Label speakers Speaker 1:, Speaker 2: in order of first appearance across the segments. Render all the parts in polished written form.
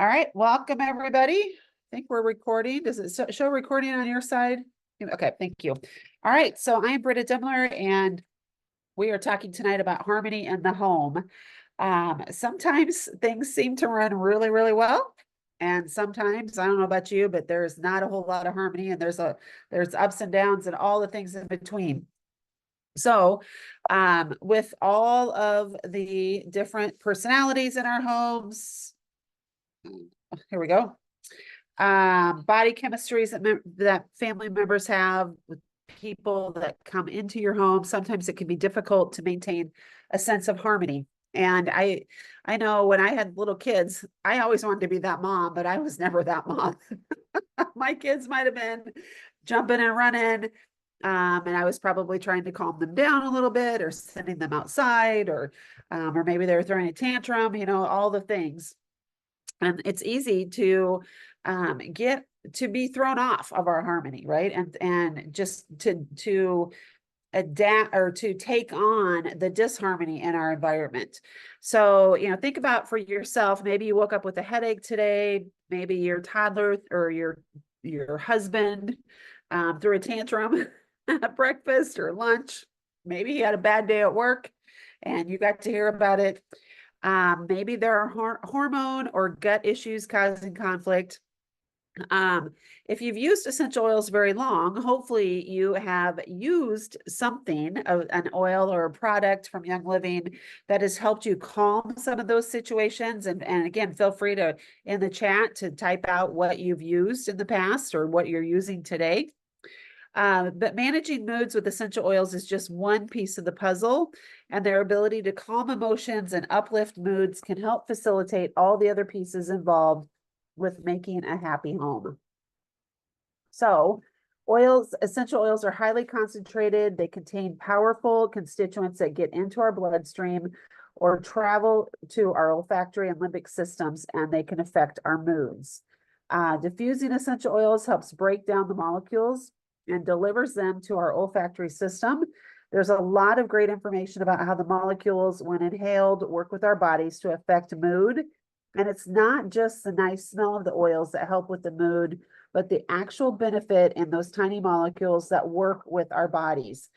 Speaker 1: All right, welcome everybody. I think we're recording. Does it show recording on your side? Okay, thank you. All right, so I'm Britta Demler, and we are talking tonight about harmony in the home. Sometimes things seem to run really, really well, and sometimes I don't know about you, but there's not a whole lot of harmony, and there's ups and downs and all the things in between. So, with all of the different personalities in our homes, here we go. Body chemistries that family members have with people that come into your home. Sometimes it can be difficult to maintain a sense of harmony. And I know when I had little kids, I always wanted to be that mom, but I was never that mom. My kids might have been jumping and running, and I was probably trying to calm them down a little bit, or sending them outside, or maybe they were throwing a tantrum. All the things. And it's easy to get to be thrown off of our harmony, right? And just to adapt or to take on the disharmony in our environment. So, think about for yourself. Maybe you woke up with a headache today. Maybe your toddler or your husband threw a tantrum at breakfast or lunch. Maybe he had a bad day at work and you got to hear about it. Maybe there are hormone or gut issues causing conflict. If you've used essential oils very long, hopefully you have used something, an oil or a product from Young Living that has helped you calm some of those situations. And again, feel free to, in the chat, to type out what you've used in the past or what you're using today. But managing moods with essential oils is just one piece of the puzzle, and their ability to calm emotions and uplift moods can help facilitate all the other pieces involved with making a happy home. So, essential oils are highly concentrated. They contain powerful constituents that get into our bloodstream or travel to our olfactory and limbic systems, and they can affect our moods. Diffusing essential oils helps break down the molecules and delivers them to our olfactory system. There's a lot of great information about how the molecules, when inhaled, work with our bodies to affect mood. And it's not just the nice smell of the oils that help with the mood, but the actual benefit in those tiny molecules that work with our bodies.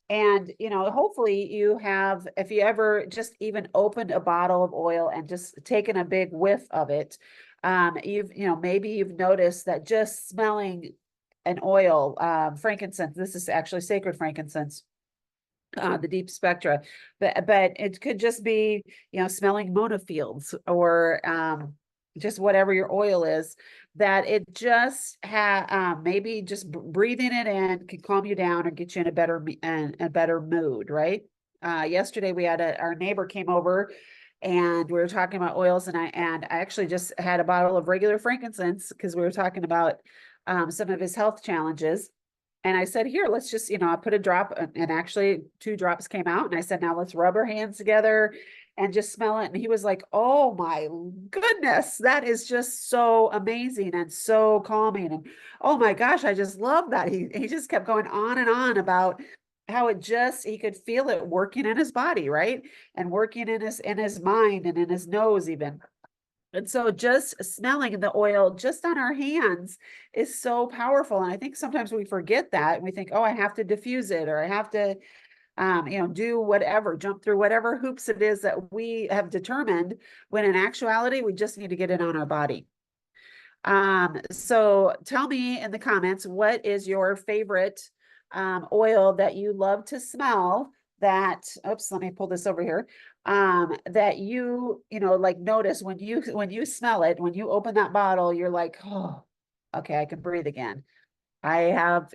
Speaker 1: And, hopefully you have, if you ever just even opened a bottle of oil and just taken a big whiff of it, maybe you've noticed that just smelling an oil, frankincense. This is actually sacred frankincense, the deep spectra, but it could just be, smelling Mona fields or just whatever your oil is, that it just maybe just breathing it in can calm you down or get you in a better mood, right? Yesterday we had our neighbor came over and we were talking about oils, and I actually just had a bottle of regular frankincense because we were talking about some of his health challenges. And I said, here, let's just, I put a drop, and actually 2 drops came out. And I said, now let's rub our hands together and just smell it. And he was like, oh my goodness, that is just so amazing and so calming. And oh my gosh, I just love that. He just kept going on and on about how he could feel it working in his body, right? And working in his mind and in his nose even. And so just smelling the oil just on our hands is so powerful. And I think sometimes we forget that, and we think, oh, I have to diffuse it, or I have to, do whatever, jump through whatever hoops it is that we have determined, when in actuality, we just need to get it on our body. So tell me in the comments, what is your favorite oil that you love to smell oops, let me pull this over here, that like notice when you smell it, when you open that bottle, you're like, oh, okay, I can breathe again. I have,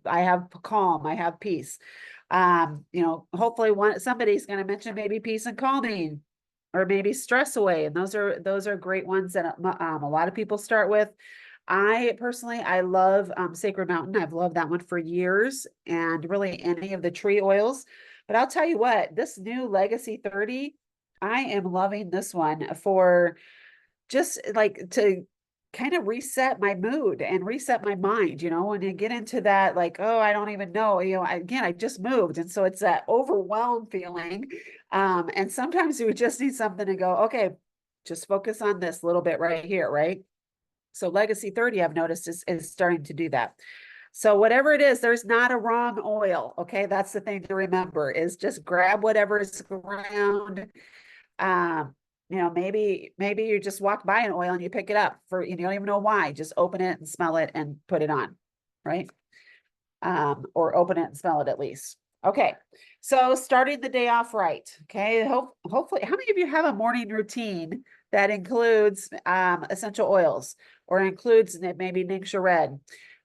Speaker 1: I have calm, I have peace. Hopefully somebody's going to mention maybe peace and calming, or maybe stress away. And those are great ones that a lot of people start with. I personally, I love Sacred Mountain. I've loved that one for years, and really any of the tree oils. But I'll tell you what, this new Legacy 30, I am loving this one for just like to kind of reset my mood and reset my mind, when you get into that, like, oh, I don't even know, I just moved. And so it's that overwhelmed feeling. And sometimes you just need something to go, okay, Just focus on this little bit right here, right? So Legacy 30, I've noticed is starting to do that. So whatever it is, there's not a wrong oil. Okay. That's the thing to remember is just grab whatever's around. Um, maybe you just walk by an oil and you pick it up for, you don't even know why, just open it and smell it and put it on. Right. Or open it and smell it at least. Okay. So starting the day off right. Okay. Hopefully, how many of you have a morning routine that includes essential oils or includes maybe Ningxia Red?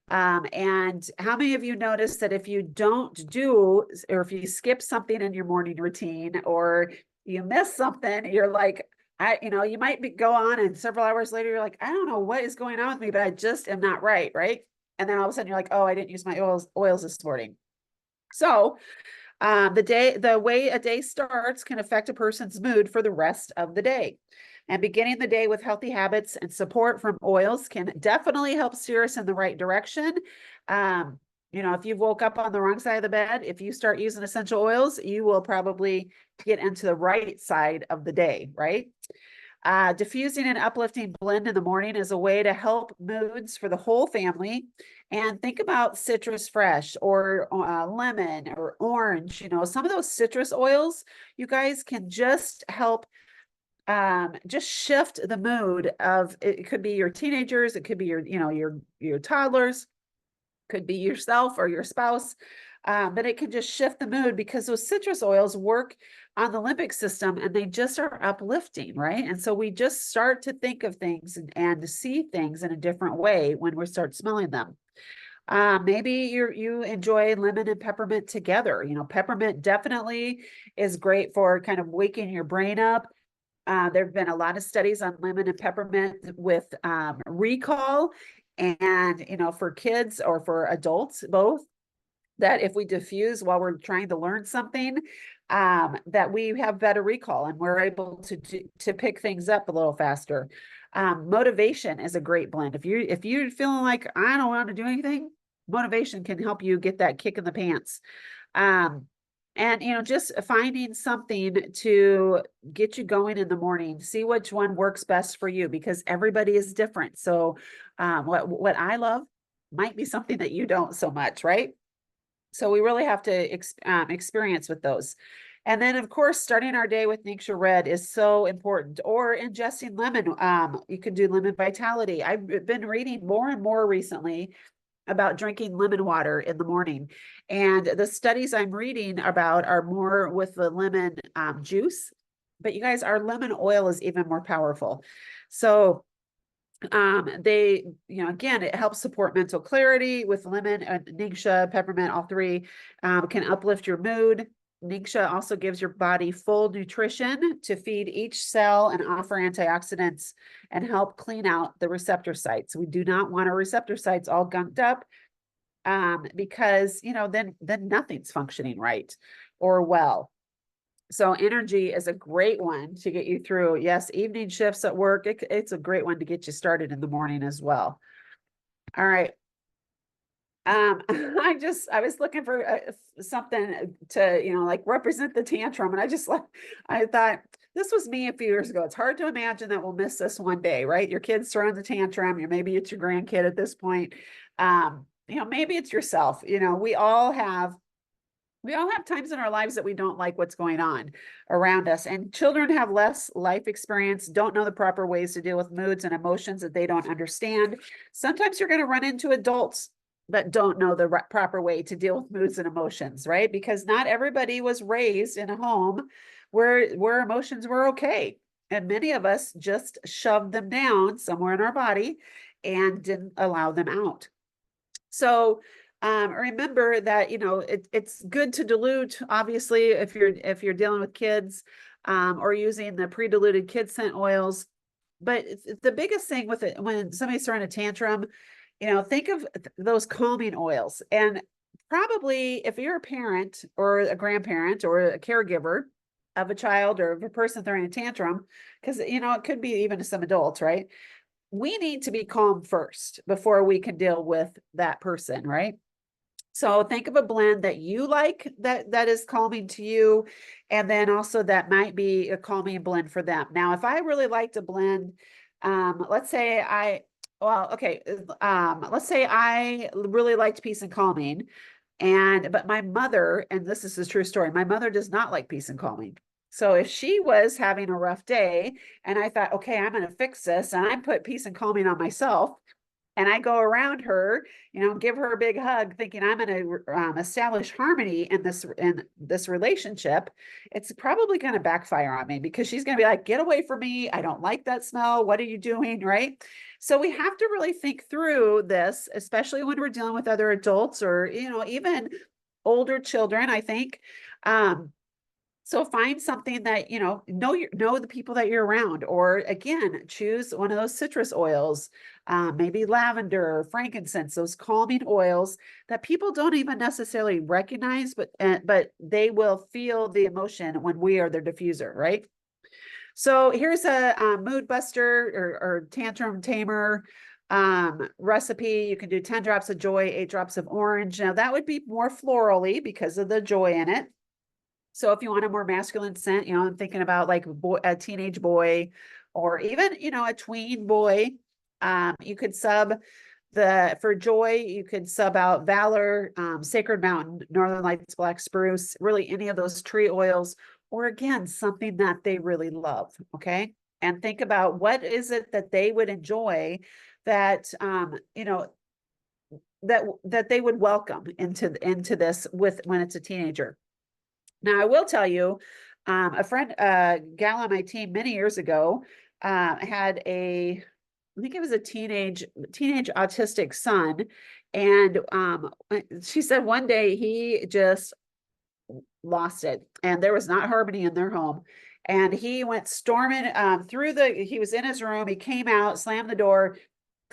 Speaker 1: And how many of you notice that if you don't do, or if you skip something in your morning routine or you miss something, you're like, you might go on and several hours later, you're like, I don't know what is going on with me, but I just am not right. Right. And then all of a sudden you're like, oh, I didn't use my oils this morning. So the way a day starts can affect a person's mood for the rest of the day. And beginning the day with healthy habits and support from oils can definitely help steer us in the right direction. If you woke up on the wrong side of the bed, if you start using essential oils, you will probably get into the right side of the day, right? Diffusing an uplifting blend in the morning is a way to help moods for the whole family. And think about citrus fresh or lemon or orange. Some of those citrus oils, you guys can just help just shift the mood of, it could be your teenagers, it could be your toddlers, could be yourself or your spouse. But it can just shift the mood because those citrus oils work on the limbic system and they just are uplifting, right? And so we just start to think of things and to see things in a different way when we start smelling them. Maybe you enjoy lemon and peppermint together. Peppermint definitely is great for kind of waking your brain up. There have been a lot of studies on lemon and peppermint with recall and, for kids or for adults, both, that if we diffuse while we're trying to learn something, that we have better recall and we're able to pick things up a little faster. Motivation is a great blend. If you're feeling like I don't want to do anything, motivation can help you get that kick in the pants. And just finding something to get you going in the morning, see which one works best for you because everybody is different. So what I love might be something that you don't so much, right? So we really have to experience with those. And then, of course, starting our day with Ningxia Red is so important, or ingesting lemon. You can do lemon vitality. I've been reading more and more recently about drinking lemon water in the morning. And the studies I'm reading about are more with the lemon juice. But you guys, our lemon oil is even more powerful. So again, it helps support mental clarity with lemon and Ningxia, peppermint, all three can uplift your mood. Ningxia also gives your body full nutrition to feed each cell and offer antioxidants and help clean out the receptor sites. We do not want our receptor sites all gunked up because, then nothing's functioning right or well. So energy is a great one to get you through. Yes, evening shifts at work. It's a great one to get you started in the morning as well. All right. I was looking for something to, like represent the tantrum. And I thought this was me a few years ago. It's hard to imagine that we'll miss this one day, right? Your kid's throwing the tantrum. Maybe it's your grandkid at this point. Maybe it's yourself. We all have times in our lives that we don't like what's going on around us, and children have less life experience, don't know the proper ways to deal with moods and emotions that they don't understand. Sometimes you're going to run into adults that don't know the proper way to deal with moods and emotions, right? Because not everybody was raised in a home where emotions were okay. And many of us just shoved them down somewhere in our body and didn't allow them out. So remember that, it's good to dilute, obviously, if you're dealing with kids or using the pre-diluted kid scent oils. But the biggest thing with it, when somebody's throwing a tantrum, think of those calming oils. And probably if you're a parent or a grandparent or a caregiver of a child or of a person throwing a tantrum, because, it could be even some adults, right? We need to be calm first before we can deal with that person, right? So think of a blend that you like that is calming to you, and then also that might be a calming blend for them. Now, if I really liked a blend, let's say let's say I really liked peace and calming, but my mother, and this is a true story, my mother does not like peace and calming. So if she was having a rough day and I thought, okay, I'm going to fix this, and I put peace and calming on myself, and I go around her, give her a big hug, thinking I'm going to establish harmony in this relationship, it's probably going to backfire on me, because she's going to be like, "Get away from me! I don't like that smell. What are you doing?" Right? So we have to really think through this, especially when we're dealing with other adults, or even older children, I think. So find something that, know the people that you're around, or again, choose one of those citrus oils, maybe lavender, frankincense, those calming oils that people don't even necessarily recognize, but they will feel the emotion when we are their diffuser, right? So here's a mood buster or tantrum tamer recipe. You can do 10 drops of joy, 8 drops of orange. Now that would be more florally because of the joy in it. So if you want a more masculine scent, I'm thinking about like a teenage boy, or even, a tween boy. You could for joy, you could sub out Valor, Sacred Mountain, Northern Lights, Black Spruce, really any of those tree oils, or again, something that they really love. Okay. And think about what is it that they would enjoy that, that they would welcome into this when it's a teenager. Now, I will tell you, a gal on my team many years ago had I think it was a teenage autistic son. And she said one day he just lost it, and there was not harmony in their home. And he went storming he was in his room, he came out, slammed the door,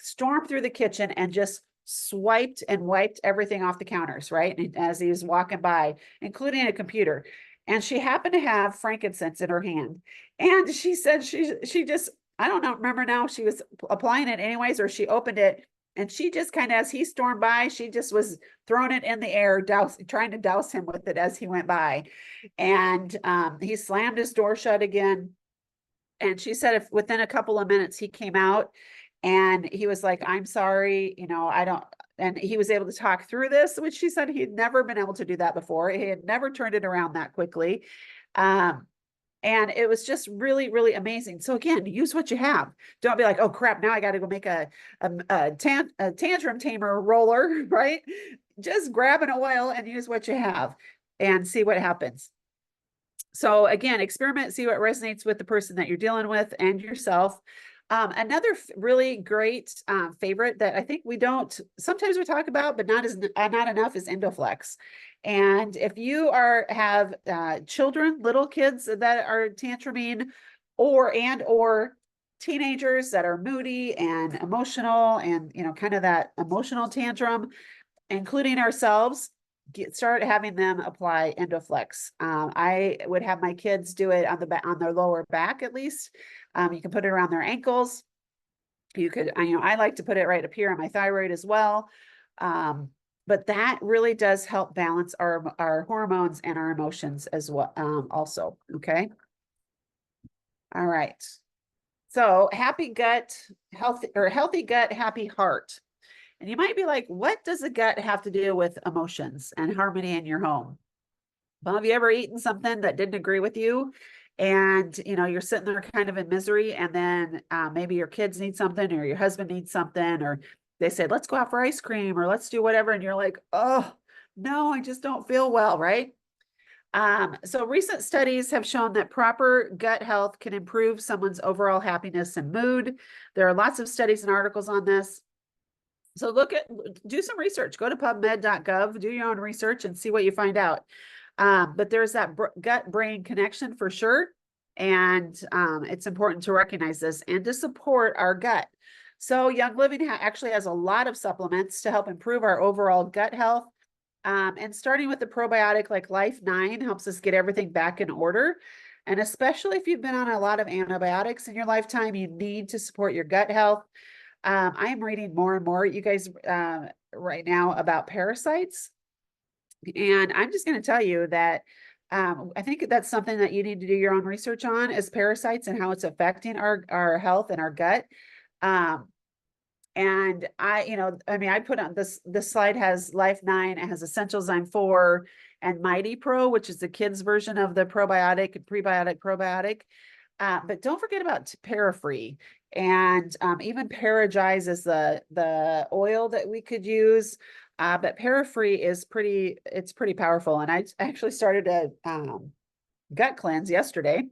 Speaker 1: stormed through the kitchen, and just swiped and wiped everything off the counters, right? As he was walking by, including a computer. And she happened to have frankincense in her hand. And she said she just, I don't know, remember now, she was applying it anyways, or she opened it, and she just kind of, as he stormed by, she just was throwing it in the air, trying to douse him with it as he went by. And he slammed his door shut again. And she said if within a couple of minutes he came out, and he was like, "I'm sorry, I don't," and he was able to talk through this, which she said he had never been able to do that before. He had never turned it around that quickly. Um, and it was just really, really amazing. So again, use what you have. Don't be like, "Oh crap, now I got to go make a tantrum tamer roller," right? Just grab an oil and use what you have and see what happens. So again, experiment, see what resonates with the person that you're dealing with and yourself. Another really great favorite that I think sometimes we talk about, but not enough, is Endoflex. And if you have children, little kids that are tantruming, or teenagers that are moody and emotional, and kind of that emotional tantrum, including ourselves, start having them apply Endoflex. I would have my kids do it on their lower back, at least. You can put it around their ankles. You could, I like to put it right up here on my thyroid as well. But that really does help balance our hormones and our emotions as well, also. Okay. All right. So healthy gut, happy heart. And you might be like, what does the gut have to do with emotions and harmony in your home? Well, have you ever eaten something that didn't agree with you? And, you're sitting there kind of in misery, and then maybe your kids need something, or your husband needs something, or they said, "Let's go out for ice cream," or "Let's do whatever." And you're like, "Oh, no, I just don't feel well," right? So recent studies have shown that proper gut health can improve someone's overall happiness and mood. There are lots of studies and articles on this. So do some research, go to pubmed.gov, do your own research and see what you find out. But there's that gut brain connection for sure. And it's important to recognize this and to support our gut. So Young Living actually has a lot of supplements to help improve our overall gut health. And starting with the probiotic like Life9 helps us get everything back in order. And especially if you've been on a lot of antibiotics in your lifetime, you need to support your gut health. I am reading more and more, you guys, right now about parasites. And I'm just going to tell you that I think that's something that you need to do your own research on, is parasites and how it's affecting our health and our gut. Um, and I mean, I put on this slide has Life 9, it has Essential Zyme 4 and Mighty Pro, which is the kids version of the probiotic, prebiotic, probiotic. But don't forget about Parafree, and even Paragize is the oil that we could use. But Parafree is it's pretty powerful. And I actually started a gut cleanse yesterday.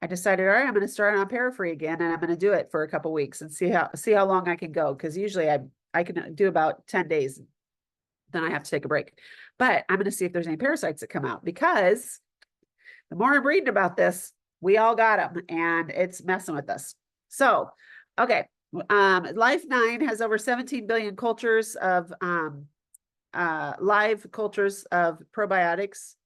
Speaker 1: I decided, all right, I'm going to start on Parafree again, and I'm going to do it for a couple weeks and see how long I can go. Because usually I can do about 10 days, then I have to take a break. But I'm going to see if there's any parasites that come out, because the more I'm reading about this, we all got them, and it's messing with us. So, okay. Life 9 has over 17 billion cultures of live cultures of probiotics.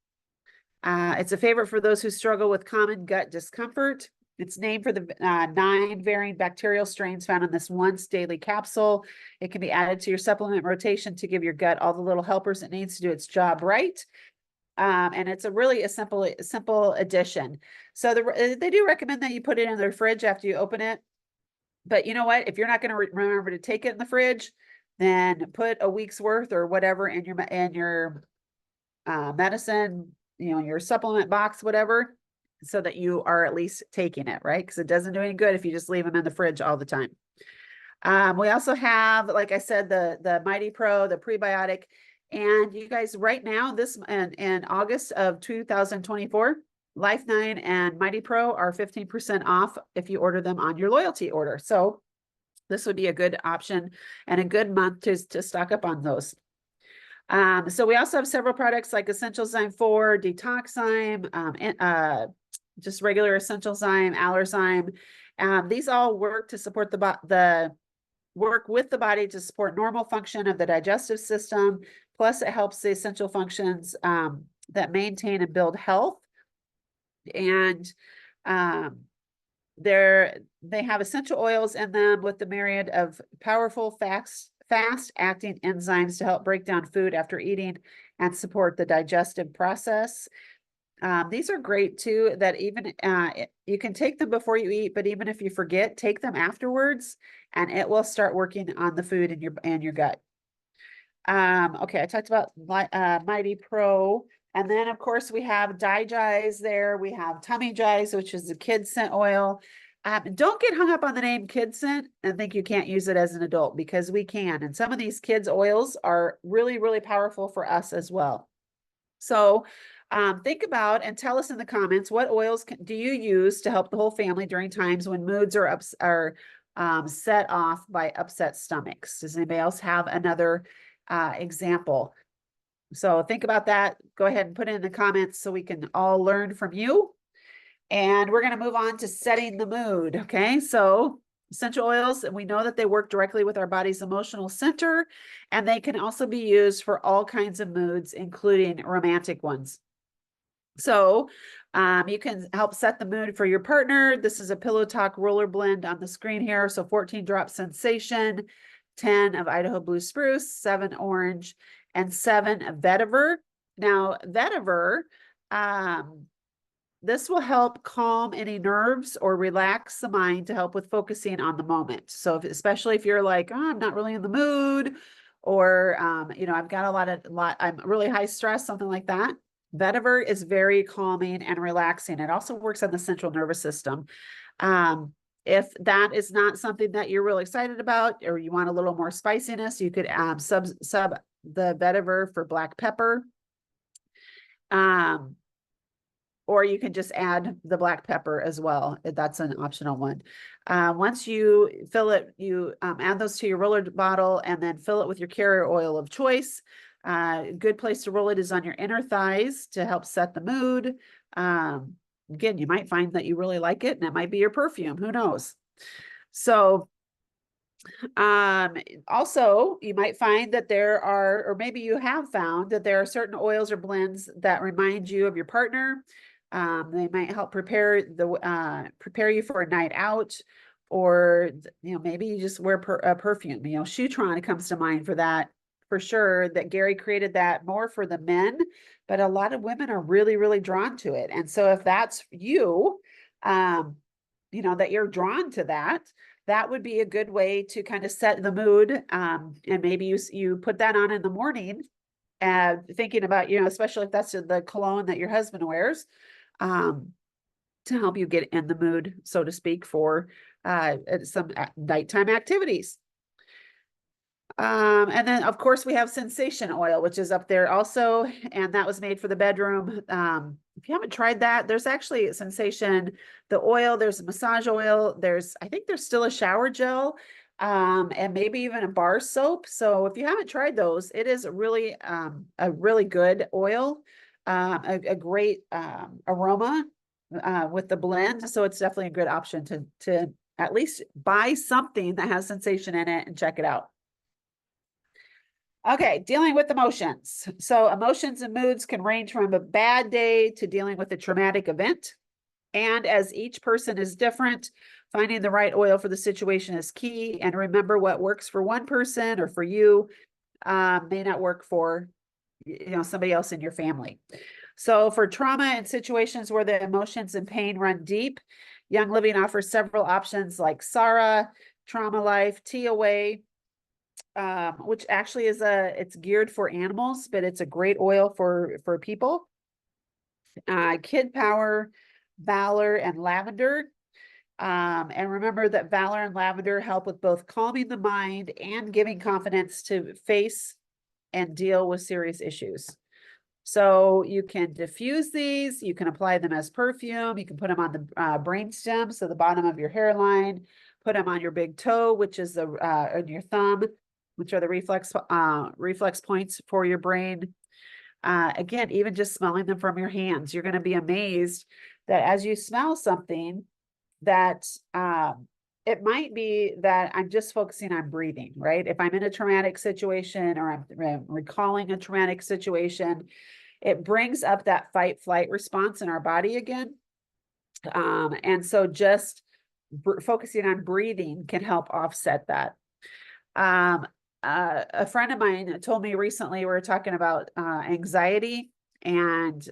Speaker 1: It's a favorite for those who struggle with common gut discomfort. It's named for the 9 varying bacterial strains found in this once daily capsule. It can be added to your supplement rotation to give your gut all the little helpers it needs to do its job right. And it's a simple addition. So they do recommend that you put it in their fridge after you open it. But you know what? If you're not going to remember to take it in the fridge, then put a week's worth or whatever in your medicine, your supplement box, whatever, so that you are at least taking it, right? Because it doesn't do any good if you just leave them in the fridge all the time. We also have, like I said, the Mighty Pro, the prebiotic. And you guys, right now, this in August of 2024, Life 9 and Mighty Pro are 15% off if you order them on your loyalty order. So this would be a good option and a good month to stock up on those. So we also have several products like Essential Zyme 4, Detox Zyme, just regular Essential Zyme, Allerzyme. These all work to support work with the body to support normal function of the digestive system. Plus, it helps the essential functions that maintain and build health. And they have essential oils in them with the myriad of powerful, fast-acting enzymes to help break down food after eating and support the digestive process. These are great too, that even you can take them before you eat, but even if you forget, take them afterwards, and it will start working on the food in your gut. Okay, I talked about Mighty Pro. And then, of course, we have Digize there. We have Tummy Jize, which is the kid scent oil. Don't get hung up on the name kid scent and think you can't use it as an adult, because we can. And some of these kids oils are really, really powerful for us as well. So think about and tell us in the comments, what oils do you use to help the whole family during times when moods are set off by upset stomachs? Does anybody else have another example? So think about that. Go ahead and put it in the comments so we can all learn from you. And we're going to move on to setting the mood. Okay, so essential oils, we know that they work directly with our body's emotional center, and they can also be used for all kinds of moods, including romantic ones. So you can help set the mood for your partner. This is a Pillow Talk roller blend on the screen here. So 14 drop sensation, 10 of Idaho blue spruce, 7 orange, and 7 of vetiver. Now, vetiver, this will help calm any nerves or relax the mind to help with focusing on the moment. So especially if you're like, oh, I'm not really in the mood, or I've got I'm really high stress, something like that. Vetiver is very calming and relaxing. It also works on the central nervous system. If that is not something that you're really excited about, or you want a little more spiciness, you could sub the vetiver for black pepper. Or you can just add the black pepper as well. That's an optional one. Once you fill it, you add those to your roller bottle and then fill it with your carrier oil of choice. A good place to roll it is on your inner thighs to help set the mood. Again, you might find that you really like it, and it might be your perfume. Who knows? So also, you might find that there are, or maybe you have found that there are certain oils or blends that remind you of your partner. They might help prepare you for a night out, or maybe you just wear a perfume. Shutron comes to mind for that for sure that Gary created that more for the men, but a lot of women are really, really drawn to it. And so if that's you, that you're drawn to that, that would be a good way to kind of set the mood. And maybe you put that on in the morning, thinking about, especially if that's the cologne that your husband wears, to help you get in the mood, so to speak, for some nighttime activities. And then of course we have Sensation oil, which is up there also, and that was made for the bedroom. If you haven't tried that, there's actually Sensation, the oil, there's a massage oil, I think there's still a shower gel, and maybe even a bar soap. So if you haven't tried those, it is really a really good oil, a great aroma with the blend. So it's definitely a good option to at least buy something that has Sensation in it and check it out. Okay, dealing with emotions. So emotions and moods can range from a bad day to dealing with a traumatic event. And as each person is different, finding the right oil for the situation is key. And remember, what works for one person or for you may not work for somebody else in your family. So for trauma and situations where the emotions and pain run deep, Young Living offers several options like Sara, Trauma Life, T-Away, which actually it's geared for animals, but it's a great oil for people. Kid Power, Valor, and Lavender. And remember that Valor and Lavender help with both calming the mind and giving confidence to face and deal with serious issues. So you can diffuse these, you can apply them as perfume, you can put them on the brainstem, so the bottom of your hairline, put them on your big toe, which is on your thumb, which are the reflex points for your brain. Again, even just smelling them from your hands, you're going to be amazed that as you smell something that it might be that I'm just focusing on breathing, right? If I'm in a traumatic situation or I'm recalling a traumatic situation, it brings up that fight flight response in our body again. And so just focusing on breathing can help offset that. A friend of mine told me recently, we were talking about anxiety, and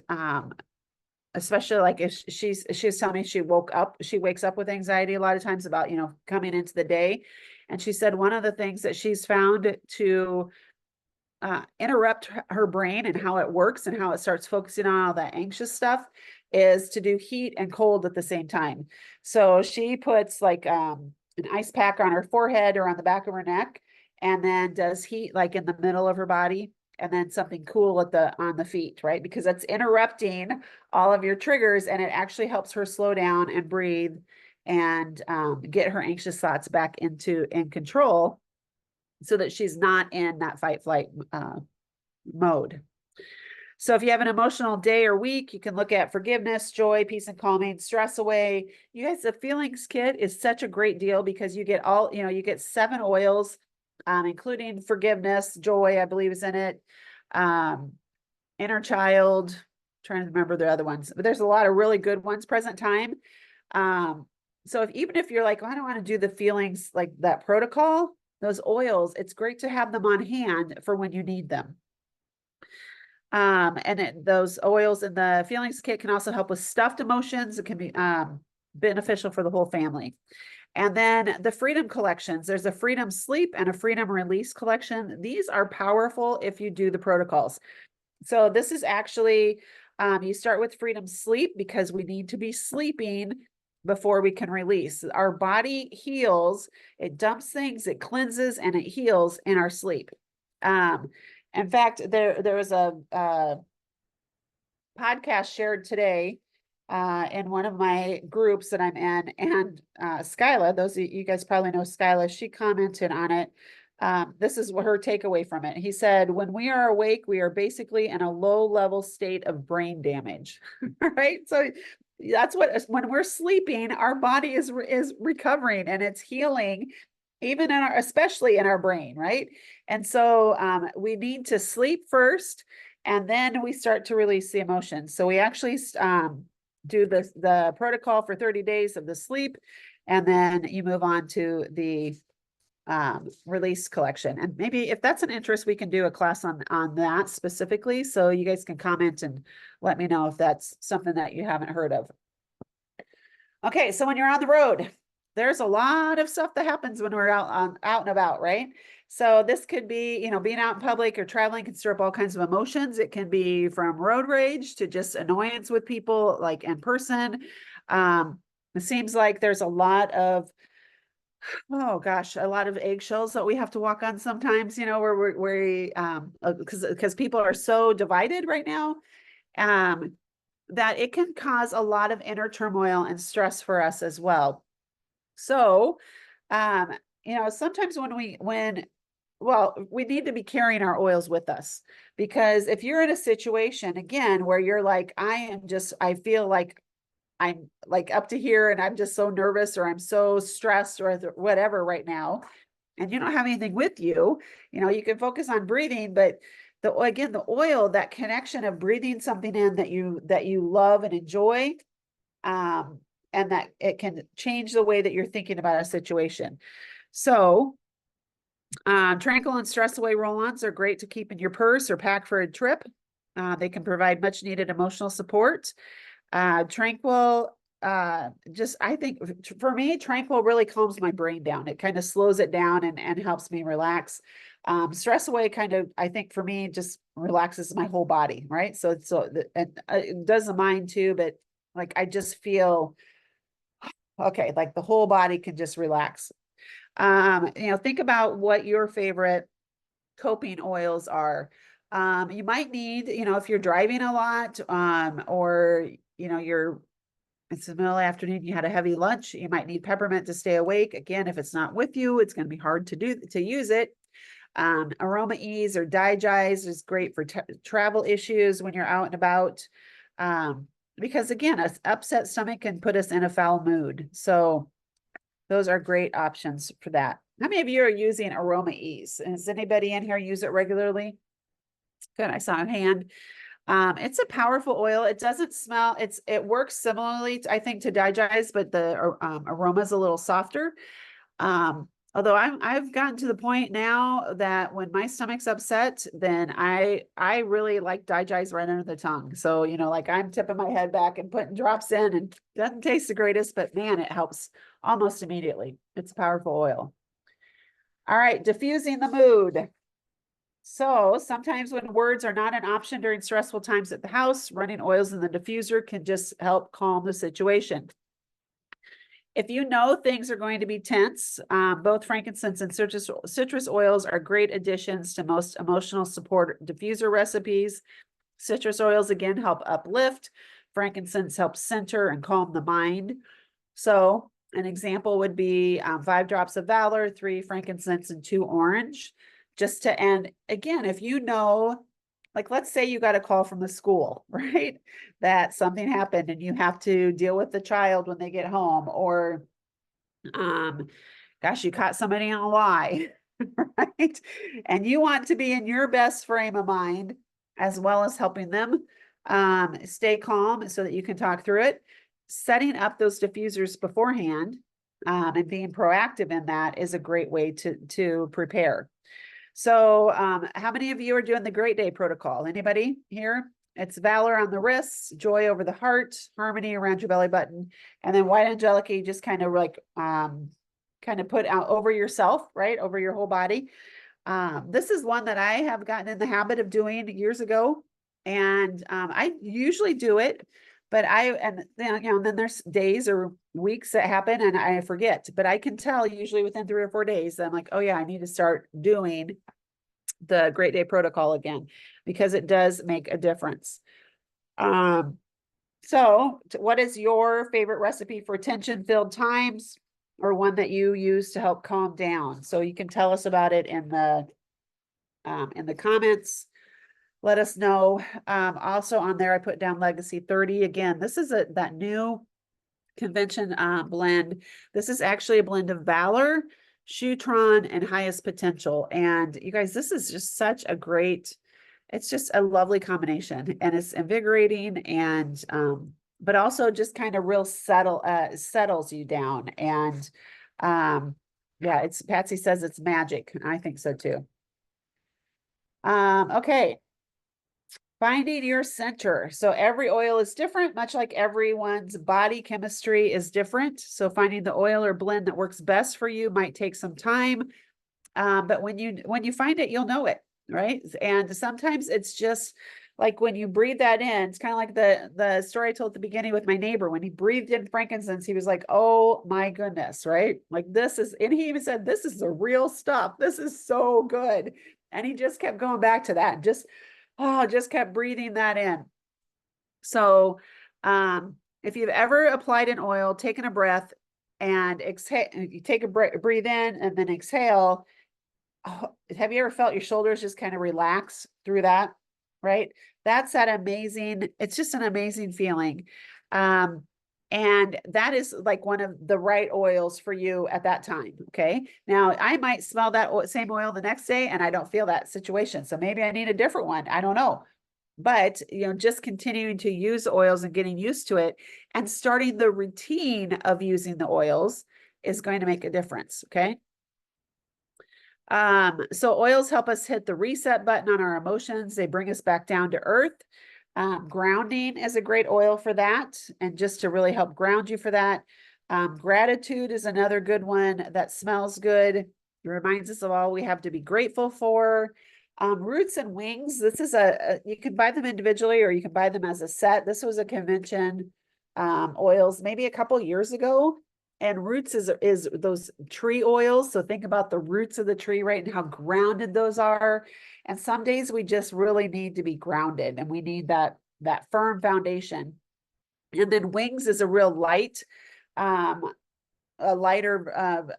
Speaker 1: especially like if she's telling me she wakes up with anxiety a lot of times about, coming into the day. And she said one of the things that she's found to interrupt her brain and how it works and how it starts focusing on all that anxious stuff is to do heat and cold at the same time. So she puts like an ice pack on her forehead or on the back of her neck, and then does heat like in the middle of her body, and then something cool on the feet, right? Because that's interrupting all of your triggers, and it actually helps her slow down and breathe and get her anxious thoughts back in control, so that she's not in that fight flight mode. So if you have an emotional day or week, you can look at forgiveness, joy, peace and calming, stress away. You guys, the feelings kit is such a great deal because you get you get 7 oils, including forgiveness, joy, I believe is in it. Inner child, trying to remember the other ones, but there's a lot of really good ones present time. So even if you're like, I don't want to do the feelings like that protocol, those oils, it's great to have them on hand for when you need them. Those oils in the feelings kit can also help with stuffed emotions. It can be beneficial for the whole family. And then the Freedom collections, there's a Freedom Sleep and a Freedom Release collection. These are powerful if you do the protocols. So this is actually, you start with Freedom Sleep because we need to be sleeping before we can release. Our body heals, it dumps things, it cleanses, and it heals in our sleep. In fact, there was a podcast shared today in one of my groups that I'm in, and Skyla, those of you guys probably know Skyla, she commented on it. This is what her takeaway from it. He said, when we are awake, we are basically in a low level state of brain damage, right? So that's when we're sleeping, our body is recovering and it's healing, even especially in our brain, right? And so we need to sleep first, and then we start to release the emotions. So we actually do the protocol for 30 days of the sleep, and then you move on to the release collection. And maybe if that's an interest, we can do a class on that specifically. So you guys can comment and let me know if that's something that you haven't heard of. Okay, so when you're on the road, there's a lot of stuff that happens when we're out and about, right? So this could be, you know, being out in public or traveling can stir up all kinds of emotions. It can be from road rage to just annoyance with people, like in person. It seems like there's a lot of, oh gosh, a lot of eggshells that we have to walk on sometimes, you know, where because people are so divided right now, that it can cause a lot of inner turmoil and stress for us as well. So, you know, sometimes well, we need to be carrying our oils with us, because if you're in a situation again where you're like, I feel like I'm like up to here and I'm just so nervous or I'm so stressed or whatever right now, and you don't have anything with you, you know, you can focus on breathing, but the oil, that connection of breathing something in that you love and enjoy, and that it can change the way that you're thinking about a situation. So, tranquil and stress away roll-ons are great to keep in your purse or pack for a trip. They can provide much needed emotional support. Tranquil, I think for me, Tranquil really calms my brain down. It kind of slows it down and helps me relax. Stress away kind of, I think for me, just relaxes my whole body, right? It does the mind too, but like, I just feel, okay, like the whole body can just relax. You know, think about what your favorite coping oils are. You might need, you know, if you're driving a lot, or, you know, it's the middle of the afternoon, you had a heavy lunch, you might need peppermint to stay awake. Again, if it's not with you, it's going to be hard to use it. Aroma Ease or Digize is great for travel issues when you're out and about. Because again, an upset stomach can put us in a foul mood. So those are great options for that. How many of you are using Aroma Ease? Does anybody in here use it regularly? Good, I saw a hand. It's a powerful oil. It doesn't smell, it works similarly, I think, to Digize, but the aroma is a little softer. Although I've gotten to the point now that when my stomach's upset, then I really like Digize right under the tongue. So, you know, like I'm tipping my head back and putting drops in, and it doesn't taste the greatest, but man, it helps almost immediately. It's a powerful oil. All right, diffusing the mood. So sometimes when words are not an option during stressful times at the house, running oils in the diffuser can just help calm the situation. If you know things are going to be tense, both frankincense and citrus oils are great additions to most emotional support diffuser recipes. Citrus oils, again, help uplift. Frankincense helps center and calm the mind. So an example would be 5 drops of Valor, 3 frankincense, and 2 orange. Just to end, again, if you know, like, let's say you got a call from the school, right? That something happened and you have to deal with the child when they get home, or, gosh, you caught somebody on a lie, right? And you want to be in your best frame of mind, as well as helping them stay calm so that you can talk through it. Setting up those diffusers beforehand, and being proactive in that is a great way to prepare. So how many of you are doing the Great Day protocol? Anybody here? It's Valor on the wrists, Joy over the heart, Harmony around your belly button, and then White Angelica, you just kind of like kind of put out over yourself, right? Over your whole body. This is one that I have gotten in the habit of doing years ago. And I usually do it, but then there's days or weeks that happen and I forget, but I can tell usually within 3 or 4 days, I'm like, oh yeah, I need to start doing the Great Day protocol again, because it does make a difference. So what is your favorite recipe for tension-filled times, or one that you use to help calm down? So you can tell us about it in the comments. Let us know. Also on there, I put down Legacy 30. Again, this is that new convention blend. This is actually a blend of Valor, Shutron, and Highest Potential. And you guys, this is just such a great, it's just a lovely combination, and it's invigorating, and but also just kind of real settles you down. And Yeah, Patsy says it's magic. I think so too. Okay. Finding your center. So every oil is different, much like everyone's body chemistry is different. So finding the oil or blend that works best for you might take some time. But when you find it, you'll know it, right? And sometimes it's just like when you breathe that in, it's kind of like the story I told at the beginning with my neighbor. When he breathed in frankincense, he was like, "Oh my goodness," right? Like this is, and he even said, "This is the real stuff. This is so good." And he just kept going back to that, just kept breathing that in. So, if you've ever applied an oil, taken a breath, and exhale, you take a breathe in and then exhale. Oh, have you ever felt your shoulders just kind of relax through that? Right? That's that amazing, it's just an amazing feeling. Um, and that is like one of the right oils for you at that time. Okay. Now I might smell that same oil the next day and I don't feel that situation. So maybe I need a different one. I don't know. But just continuing to use oils and getting used to it and starting the routine of using the oils is going to make a difference. Okay. So oils help us hit the reset button on our emotions. They bring us back down to earth. Grounding is a great oil for that, and just to really help ground you for that. Gratitude is another good one that smells good. It reminds us of all we have to be grateful for. Roots and wings. This is you can buy them individually or you can buy them as a set. This was a convention oils maybe a couple years ago. And roots is those tree oils. So think about the roots of the tree, right? And how grounded those are. And some days we just really need to be grounded and we need that firm foundation. And then wings is a real light, a lighter,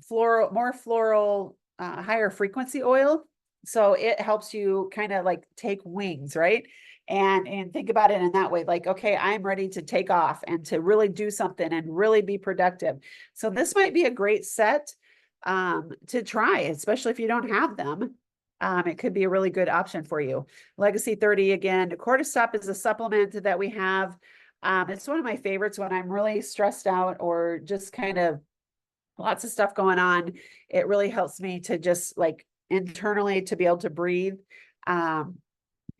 Speaker 1: floral, more floral, higher frequency oil. So it helps you kind of like take wings, right? And think about it in that way, like, okay, I'm ready to take off and to really do something and really be productive. So this might be a great set to try, especially if you don't have them. It could be a really good option for you. Legacy 30 again, Cortistop is a supplement that we have. It's one of my favorites when I'm really stressed out or just kind of lots of stuff going on. It really helps me to just like internally to be able to breathe.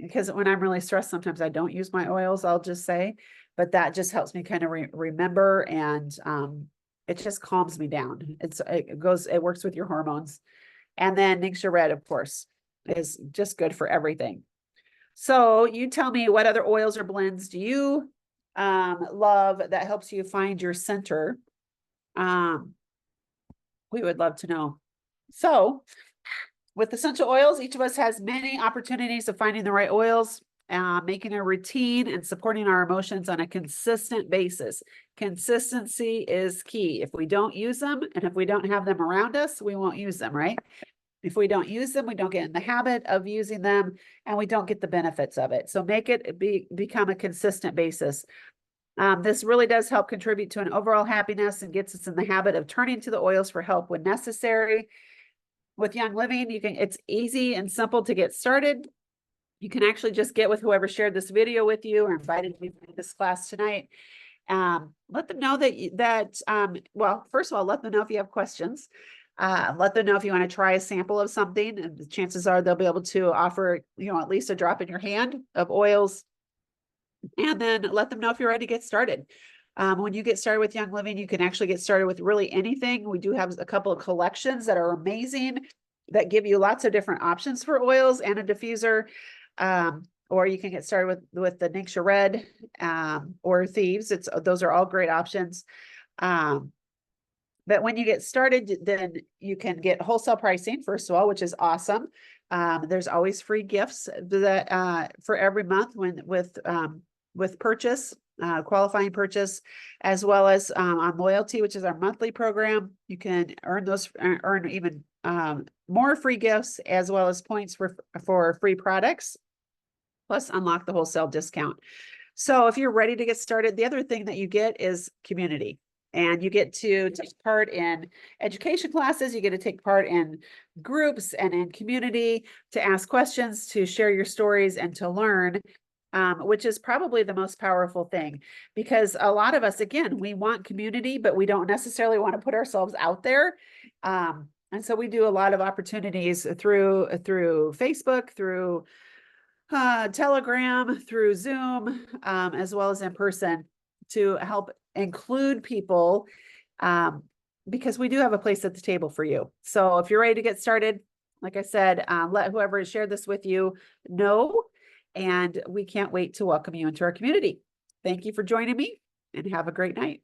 Speaker 1: Because when I'm really stressed, sometimes I don't use my oils, I'll just say, but that just helps me kind of remember and it just calms me down. It works with your hormones. And then Ningxia Red, of course, is just good for everything. So you tell me, what other oils or blends do you love that helps you find your center? We would love to know. So with essential oils, each of us has many opportunities of finding the right oils, making a routine and supporting our emotions on a consistent basis. Consistency is key. If we don't use them and if we don't have them around us, we won't use them, right? If we don't use them, we don't get in the habit of using them and we don't get the benefits of it. So make it become a consistent basis. This really does help contribute to an overall happiness and gets us in the habit of turning to the oils for help when necessary. With Young Living, it's easy and simple to get started. You can actually just get with whoever shared this video with you or invited me to this class tonight. Let them know well, first of all, let them know if you have questions. Let them know if you want to try a sample of something, and the chances are they'll be able to offer, at least a drop in your hand of oils. And then let them know if you're ready to get started. When you get started with Young Living, you can actually get started with really anything. We do have a couple of collections that are amazing that give you lots of different options for oils and a diffuser. Or you can get started with the Ningxia Red or Thieves. Those are all great options. But when you get started, then you can get wholesale pricing, first of all, which is awesome. There's always free gifts that for every month with purchase, qualifying purchase, as well as on loyalty, which is our monthly program. You can earn even more free gifts as well as points for free products, plus unlock the wholesale discount. So if you're ready to get started, the other thing that you get is community. And you get to take part in education classes, you get to take part in groups and in community to ask questions, to share your stories and to learn. which is probably the most powerful thing, because a lot of us, again, we want community, but we don't necessarily want to put ourselves out there. And so we do a lot of opportunities through Facebook, through Telegram, through Zoom, as well as in person, to help include people, because we do have a place at the table for you. So if you're ready to get started, like I said, let whoever has shared this with you know, and we can't wait to welcome you into our community. Thank you for joining me, and have a great night.